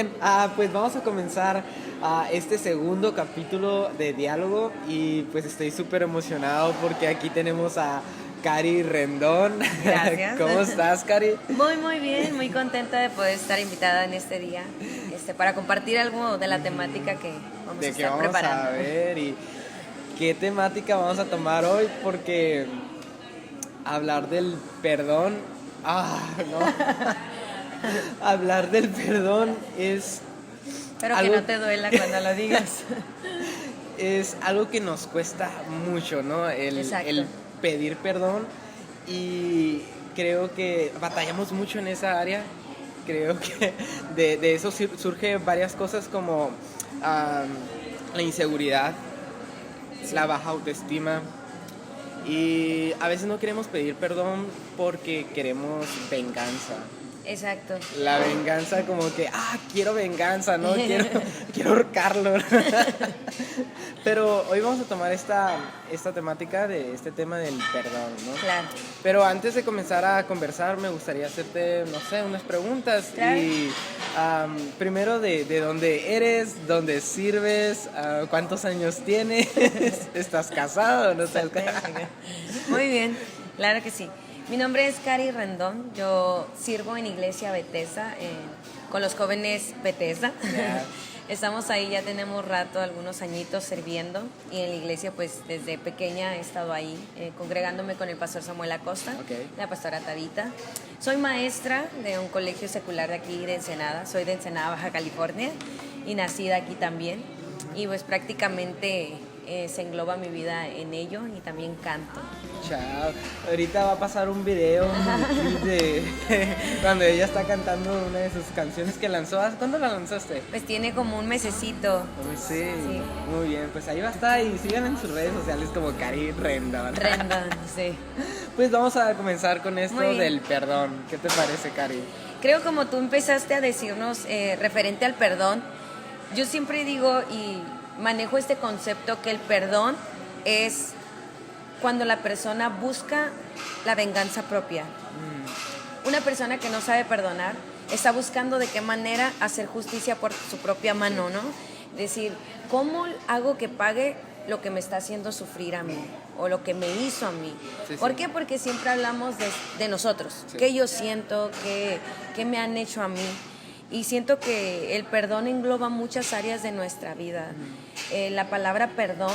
bien, pues vamos a comenzar este segundo capítulo de diálogo y pues estoy súper emocionado porque aquí tenemos a Cari Rendón. Gracias. ¿Cómo estás, Cari? Muy bien, muy contenta de poder estar invitada en este día para compartir algo de la temática que vamos a De que estar vamos preparando. a ver y qué temática vamos a tomar hoy porque hablar del perdón, no. Hablar del perdón es Espero que algo no te duela cuando lo digas. es algo que nos cuesta mucho, ¿no? Exacto. El pedir perdón y creo que batallamos mucho en esa área. Creo que de eso surge varias cosas como la inseguridad, Sí. la baja autoestima y a veces no queremos pedir perdón porque queremos venganza. Exacto. La venganza como que, quiero venganza, ¿no? Quiero ahorcarlo. Pero hoy vamos a tomar esta temática de este tema del perdón, ¿no? Claro. Pero antes de comenzar a conversar, me gustaría hacerte, no sé, unas preguntas. Claro. Y primero de dónde eres, dónde sirves, cuántos años tienes, ¿estás casado o no estás casado? Muy bien, claro que sí. Mi nombre es Cari Rendón, yo sirvo en Iglesia Bethesda, con los jóvenes Bethesda. Yeah. Estamos ahí, ya tenemos rato, algunos añitos sirviendo, y en la iglesia pues desde pequeña he estado ahí, congregándome con el pastor Samuel Acosta, Okay. la pastora Tabita. Soy maestra de un colegio secular de aquí de Ensenada, soy de Ensenada, Baja California, y nacida aquí también, y pues prácticamente se engloba mi vida en ello, y también canto. Chao. Ahorita va a pasar un video de cuando ella está cantando una de sus canciones que lanzó. ¿Cuándo la lanzaste? Pues tiene como un mesecito. Sí, Sí. muy bien. Pues ahí va a estar y sigan en sus redes sociales como Cari Rendón. Rendón, sí. Pues vamos a comenzar con esto Muy bien. del perdón. ¿Qué te parece, Cari? Creo como tú empezaste a decirnos referente al perdón, yo siempre digo y manejo este concepto que el perdón es cuando la persona busca la venganza propia. Una persona que no sabe perdonar está buscando de qué manera hacer justicia por su propia mano, ¿no? Decir, ¿cómo hago que pague lo que me está haciendo sufrir a mí o lo que me hizo a mí? Sí, ¿Por sí. qué? Porque siempre hablamos de nosotros, Sí. qué yo siento, qué me han hecho a mí. Y siento que el perdón engloba muchas áreas de nuestra vida. La palabra perdón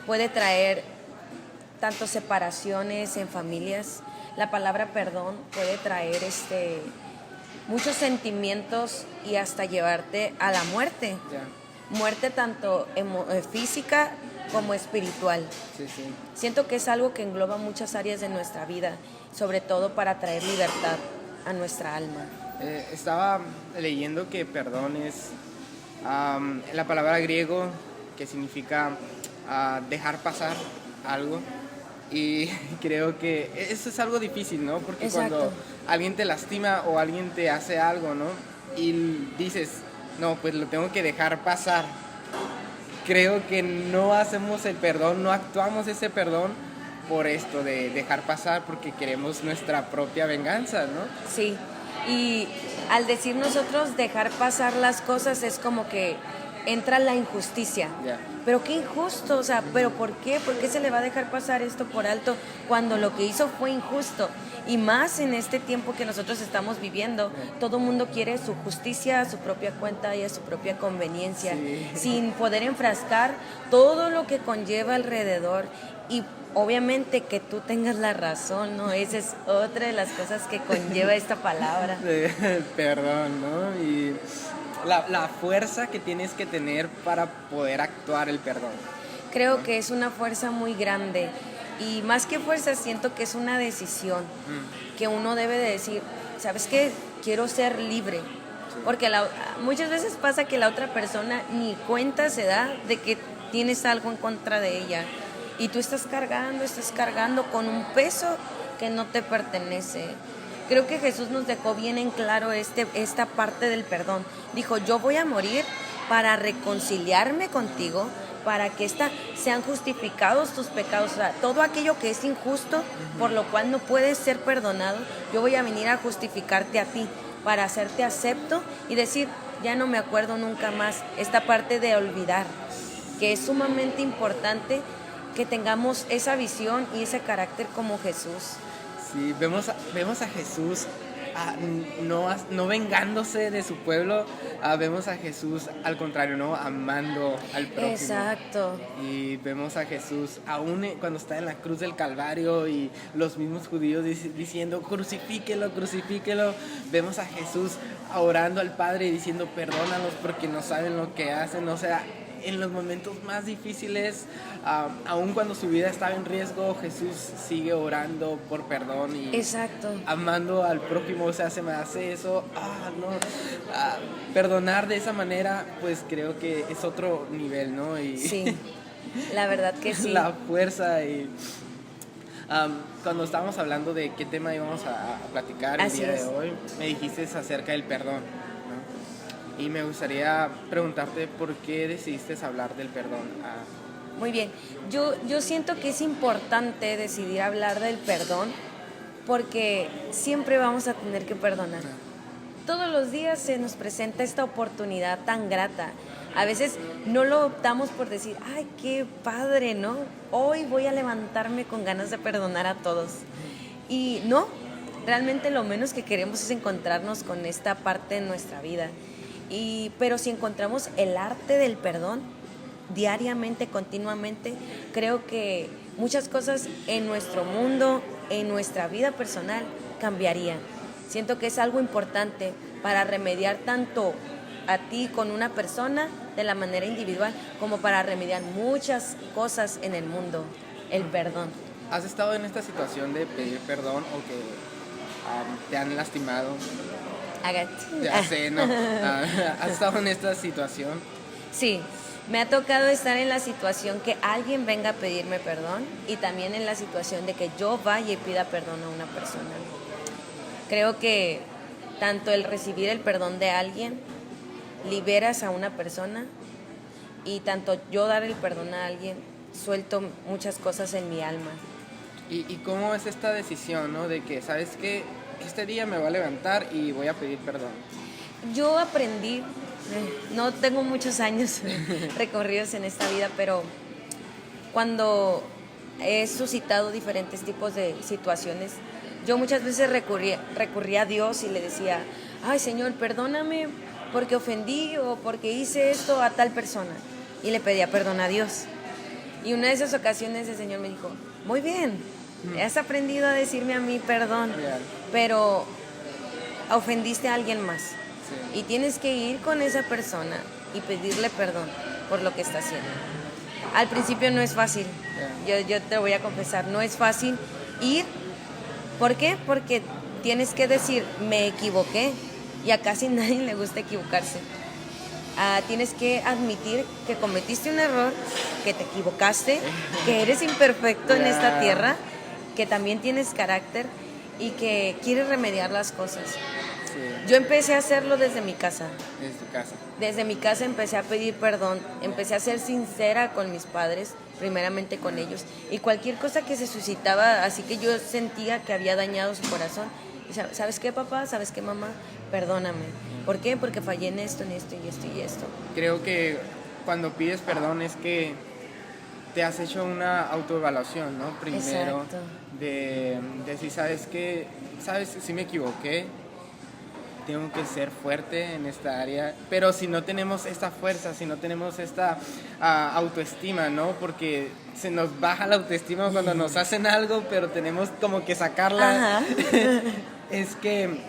puede traer tanto separaciones en familias. La palabra perdón puede traer muchos sentimientos y hasta llevarte a la muerte. Ya. Muerte tanto física como espiritual. Sí, sí. Siento que es algo que engloba muchas áreas de nuestra vida, sobre todo para traer libertad a nuestra alma. Estaba leyendo que perdón es la palabra griego que significa dejar pasar algo. Y creo que eso es algo difícil, ¿no? Porque Exacto. cuando alguien te lastima o alguien te hace algo, ¿no? Y dices, no, pues lo tengo que dejar pasar. Creo que no hacemos el perdón, no actuamos ese perdón por esto de dejar pasar porque queremos nuestra propia venganza, ¿no? Sí, y al decir nosotros dejar pasar las cosas es como que entra la injusticia. Ya. Pero qué injusto, o sea, ¿pero por qué? ¿Por qué se le va a dejar pasar esto por alto cuando lo que hizo fue injusto? Y más en este tiempo que nosotros estamos viviendo, todo el mundo quiere su justicia a su propia cuenta y a su propia conveniencia, Sí. sin poder enfrascar todo lo que conlleva alrededor y obviamente que tú tengas la razón, ¿no? Esa es otra de las cosas que conlleva esta palabra. Perdón, ¿no? Y la fuerza que tienes que tener para poder actuar el perdón. Creo que es una fuerza muy grande y más que fuerza siento que es una decisión que uno debe de decir, ¿sabes qué? Quiero ser libre. Porque muchas veces pasa que la otra persona ni cuenta se da de que tienes algo en contra de ella y tú estás cargando con un peso que no te pertenece. Creo que Jesús nos dejó bien en claro esta parte del perdón. Dijo, yo voy a morir para reconciliarme contigo, para que sean justificados tus pecados. O sea, todo aquello que es injusto, por lo cual no puedes ser perdonado, yo voy a venir a justificarte a ti, para hacerte acepto y decir, ya no me acuerdo nunca más. Esta parte de olvidar, que es sumamente importante que tengamos esa visión y ese carácter como Jesús. Sí, vemos a Jesús no vengándose de su pueblo, vemos a Jesús al contrario, ¿no? Amando al prójimo. Exacto. Y vemos a Jesús aún cuando está en la cruz del Calvario y los mismos judíos diciendo crucifíquelo, crucifíquelo. Vemos a Jesús orando al Padre y diciendo perdónalos porque no saben lo que hacen. O sea, en los momentos más difíciles, aun cuando su vida estaba en riesgo, Jesús sigue orando por perdón y exacto, amando al prójimo. O sea, se me hace eso, perdonar de esa manera, pues creo que es otro nivel, ¿no? Y sí, la verdad que sí. La fuerza y cuando estábamos hablando de qué tema íbamos a platicar el día de hoy, me dijiste acerca del perdón, ¿no? Y me gustaría preguntarte por qué decidiste hablar del perdón. Muy bien, yo siento que es importante decidir hablar del perdón porque siempre vamos a tener que perdonar. Todos los días se nos presenta esta oportunidad tan grata. A veces no lo optamos por decir, ay, qué padre, ¿no? Hoy voy a levantarme con ganas de perdonar a todos. Y no, realmente lo menos que queremos es encontrarnos con esta parte de nuestra vida. Pero si encontramos el arte del perdón, diariamente, continuamente, creo que muchas cosas en nuestro mundo, en nuestra vida personal, cambiarían. Siento que es algo importante para remediar tanto a ti con una persona de la manera individual como para remediar muchas cosas en el mundo, el perdón. ¿Has estado en esta situación de pedir perdón o que te han lastimado? Ya sé, ¿no? ¿Has estado en esta situación? Sí, me ha tocado estar en la situación que alguien venga a pedirme perdón y también en la situación de que yo vaya y pida perdón a una persona. Creo que tanto el recibir el perdón de alguien liberas a una persona y tanto yo dar el perdón a alguien suelto muchas cosas en mi alma. ¿Y cómo es esta decisión, ¿no? De que, ¿sabes qué? Este día me voy a levantar y voy a pedir perdón. Yo aprendí, no tengo muchos años recorridos en esta vida, pero cuando he suscitado diferentes tipos de situaciones, yo muchas veces recurría a Dios y le decía, ay Señor, perdóname porque ofendí o porque hice esto a tal persona. Y le pedía perdón a Dios. Y una de esas ocasiones el Señor me dijo, muy bien, has aprendido a decirme a mí perdón, pero ofendiste a alguien más. Sí. Y tienes que ir con esa persona y pedirle perdón por lo que está haciendo. Al principio no es fácil, yo te voy a confesar, no es fácil ir. ¿Por qué? Porque tienes que decir, me equivoqué, y a casi nadie le gusta equivocarse. Tienes que admitir que cometiste un error, que te equivocaste, que eres imperfecto en esta tierra, que también tienes carácter y que quieres remediar las cosas. Sí. Yo empecé a hacerlo desde mi casa. Desde tu casa. Desde mi casa empecé a pedir perdón, empecé a ser sincera con mis padres, primeramente con ellos, y cualquier cosa que se suscitaba, así que yo sentía que había dañado su corazón, y ¿sabes qué, papá? ¿Sabes qué, mamá? Perdóname. ¿Por qué? Porque fallé en esto, en esto y esto y esto. Creo que cuando pides perdón es que te has hecho una autoevaluación, ¿no? Primero. Exacto. De decir, ¿sabes qué? ¿Sabes? Sí me equivoqué. Tengo que ser fuerte en esta área. Pero si no tenemos esta fuerza, si no tenemos esta autoestima, ¿no? Porque se nos baja la autoestima cuando nos hacen algo, pero tenemos como que sacarla. Es que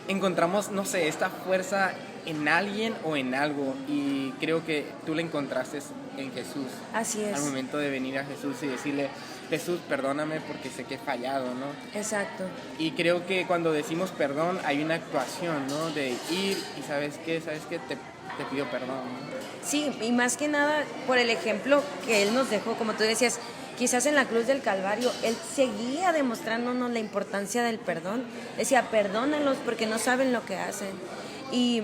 encontramos, no sé, esta fuerza en alguien o en algo, y creo que tú la encontraste en Jesús. Así es. Al momento de venir a Jesús y decirle, Jesús, perdóname porque sé que he fallado, ¿no? Exacto. Y creo que cuando decimos perdón hay una actuación, ¿no? De ir y ¿sabes qué? Te pido perdón, ¿no? Sí, y más que nada por el ejemplo que Él nos dejó, como tú decías, quizás en la cruz del Calvario, Él seguía demostrándonos la importancia del perdón. Decía, perdónalos porque no saben lo que hacen. Y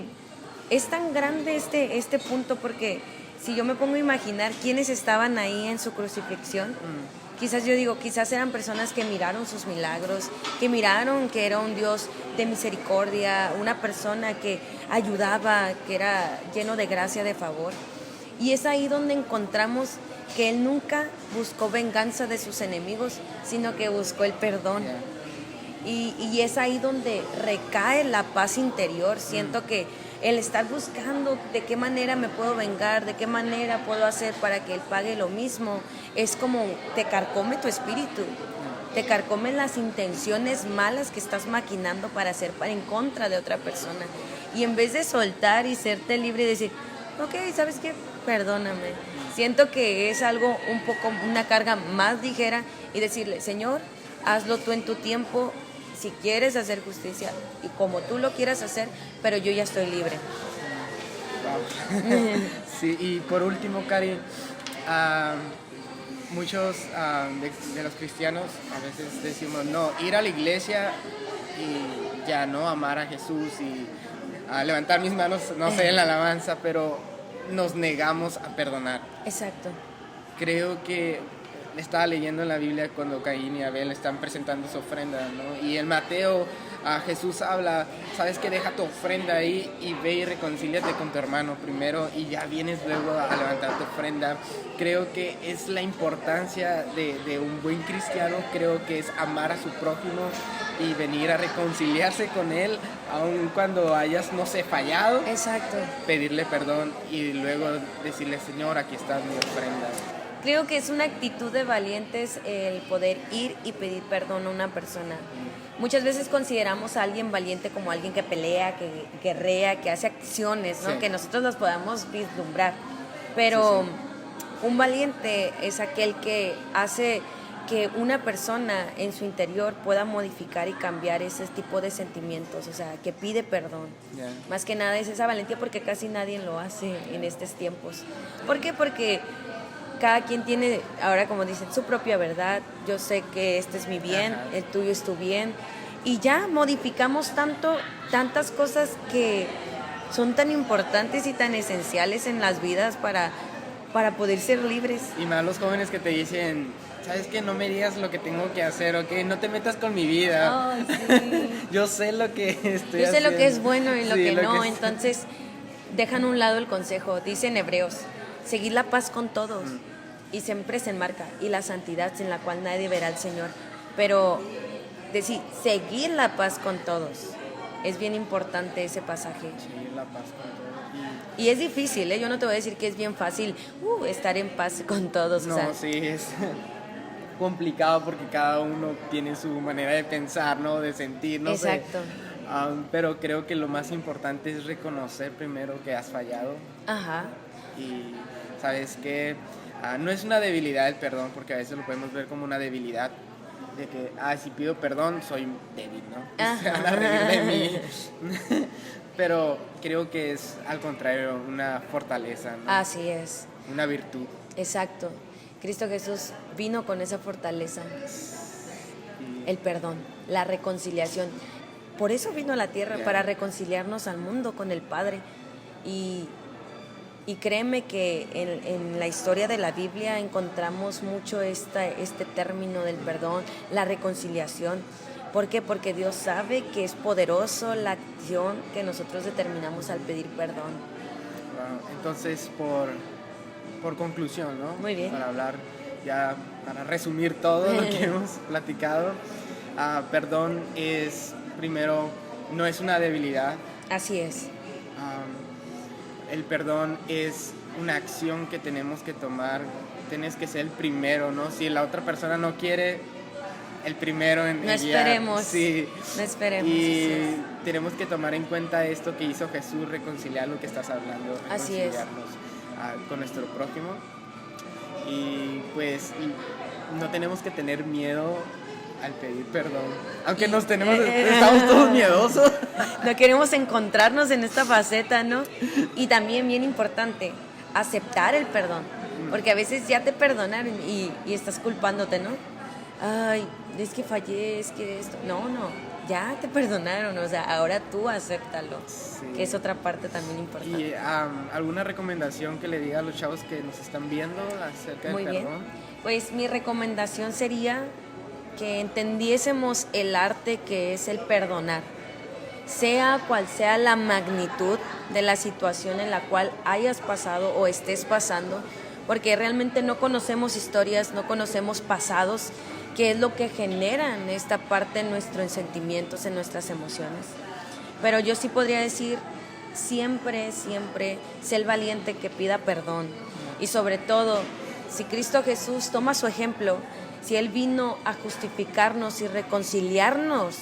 es tan grande este punto porque si yo me pongo a imaginar quiénes estaban ahí en su crucifixión, Quizás yo digo, quizás eran personas que miraron sus milagros, que miraron que era un Dios de misericordia, una persona que ayudaba, que era lleno de gracia, de favor. Y es ahí donde encontramos que Él nunca buscó venganza de sus enemigos, sino que buscó el perdón. Y es ahí donde recae la paz interior. Siento que el estar buscando de qué manera me puedo vengar, de qué manera puedo hacer para que Él pague lo mismo, es como te carcome tu espíritu, te carcomen las intenciones malas que estás maquinando para hacer en contra de otra persona. Y en vez de soltar y serte libre y decir, ok, ¿sabes qué? Perdóname. Siento que es algo un poco, una carga más ligera y decirle, Señor, hazlo tú en tu tiempo, si quieres hacer justicia y como tú lo quieras hacer, pero yo ya estoy libre. Wow. Sí, y por último, Cari, muchos de los cristianos a veces decimos, no, ir a la iglesia y ya no amar a Jesús y levantar mis manos, no sé, en la alabanza, pero nos negamos a perdonar. Exacto. Creo que estaba leyendo en la Biblia cuando Caín y Abel están presentando su ofrenda, ¿no? Y en Mateo Jesús habla, sabes que deja tu ofrenda ahí y ve y reconcíliate con tu hermano primero y ya vienes luego a levantar tu ofrenda. Creo que es la importancia de un buen cristiano, creo que es amar a su prójimo y venir a reconciliarse con él, aun cuando hayas, no sé, fallado. Exacto. Pedirle perdón y luego decirle, Señor, aquí está mi ofrenda. Creo que es una actitud de valientes el poder ir y pedir perdón a una persona. Muchas veces consideramos a alguien valiente como alguien que pelea, que guerrea, que hace acciones, ¿no? Sí. Que nosotros las podamos vislumbrar. Pero sí. Un valiente es aquel que hace que una persona en su interior pueda modificar y cambiar ese tipo de sentimientos, o sea, que pide perdón. Yeah. Más que nada es esa valentía, porque casi nadie lo hace en estos tiempos. ¿Por qué? Porque cada quien tiene, ahora como dicen, su propia verdad. Yo sé que este es mi bien, ajá, el tuyo es tu bien. Y ya modificamos tantas cosas que son tan importantes y tan esenciales en las vidas para poder ser libres. Y más los jóvenes que te dicen, ¿sabes qué? No me digas lo que tengo que hacer, ¿ok? No te metas con mi vida. Oh, sí. Yo sé lo que estoy haciendo. Yo sé lo que es bueno y lo que no. Entonces, dejan a un lado el consejo. Dicen Hebreos, seguid la paz con todos. Y siempre se enmarca, y la santidad sin la cual nadie verá al Señor. Pero decir, seguir la paz con todos, es bien importante ese pasaje. Seguir la paz con todos. Y es difícil, ¿eh? Yo no te voy a decir que es bien fácil estar en paz con todos. No, o sea, sí, es complicado porque cada uno tiene su manera de pensar, ¿no? De sentir, no exacto. sé. Pero creo que lo más importante es reconocer primero que has fallado. Ajá. Y sabes que no es una debilidad el perdón, porque a veces lo podemos ver como una debilidad, de que, si pido perdón, soy débil, ¿no? Se van a reír de mí. Pero creo que es, al contrario, una fortaleza, ¿no? Así es. Una virtud. Exacto. Cristo Jesús vino con esa fortaleza. Sí. El perdón, la reconciliación. Por eso vino a la tierra, yeah, para reconciliarnos al mundo con el Padre. Y créeme que en la historia de la Biblia encontramos mucho este término del perdón, la reconciliación. ¿Por qué? Porque Dios sabe que es poderoso la acción que nosotros determinamos al pedir perdón. Wow. Entonces, por conclusión, ¿no? Muy bien. Para hablar, ya para resumir todo lo que hemos platicado, perdón es, primero, no es una debilidad. Así es. El perdón es una acción que tenemos que tomar. Tienes que ser el primero, ¿no? Si la otra persona no quiere, el primero en no esperemos. Sí. No esperemos. Y tenemos que tomar en cuenta esto que hizo Jesús, reconciliar lo que estás hablando. Así es. Con nuestro prójimo. Y pues no tenemos que tener miedo al pedir perdón, aunque estamos todos miedosos. No queremos encontrarnos en esta faceta, ¿no? Y también bien importante, aceptar el perdón, porque a veces ya te perdonaron y estás culpándote, ¿no? ay, es que fallé, es que esto. No, ya te perdonaron, o sea, ahora tú acéptalo, Sí. que es otra parte también importante. ¿Y alguna recomendación que le diga a los chavos que nos están viendo acerca del Muy bien. perdón? Pues mi recomendación sería que entendiésemos el arte que es el perdonar, sea cual sea la magnitud de la situación en la cual hayas pasado o estés pasando, porque realmente no conocemos historias, no conocemos pasados, que es lo que generan esta parte en nuestros sentimientos, en nuestras emociones. Pero yo sí podría decir, siempre sé el valiente que pida perdón. Y sobre todo, si Cristo Jesús toma su ejemplo, si Él vino a justificarnos y reconciliarnos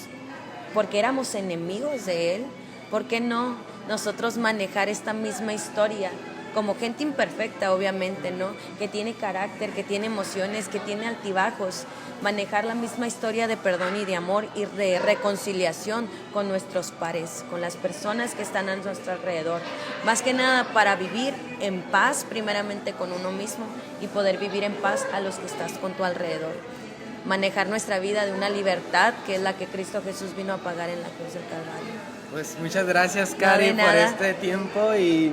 porque éramos enemigos de Él, ¿por qué no nosotros manejar esta misma historia como gente imperfecta, obviamente, ¿no? Que tiene carácter, que tiene emociones, que tiene altibajos, manejar la misma historia de perdón y de amor y de reconciliación con nuestros pares, con las personas que están a nuestro alrededor, más que nada para vivir en paz primeramente con uno mismo y poder vivir en paz a los que estás con tu alrededor, manejar nuestra vida de una libertad que es la que Cristo Jesús vino a pagar en la cruz del Calvario. Pues muchas gracias, Cari, por este tiempo y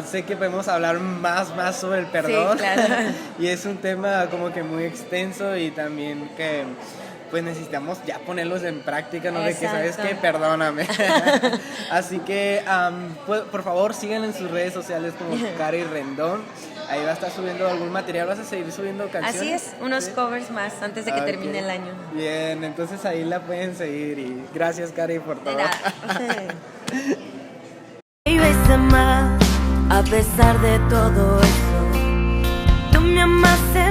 sé que podemos hablar más sobre el perdón. Sí, claro. Y es un tema como que muy extenso y también que pues necesitamos ya ponerlos en práctica, ¿no? De que sabes que perdóname. Así que por favor sigan en sus redes sociales como Cari Rendón. Ahí va a estar subiendo algún material. ¿Vas a seguir subiendo canciones? Así es, unos covers más antes de que termine el año. Bien, entonces ahí la pueden seguir y gracias, Cari, por todo. De nada. A pesar de todo eso, tú me amaste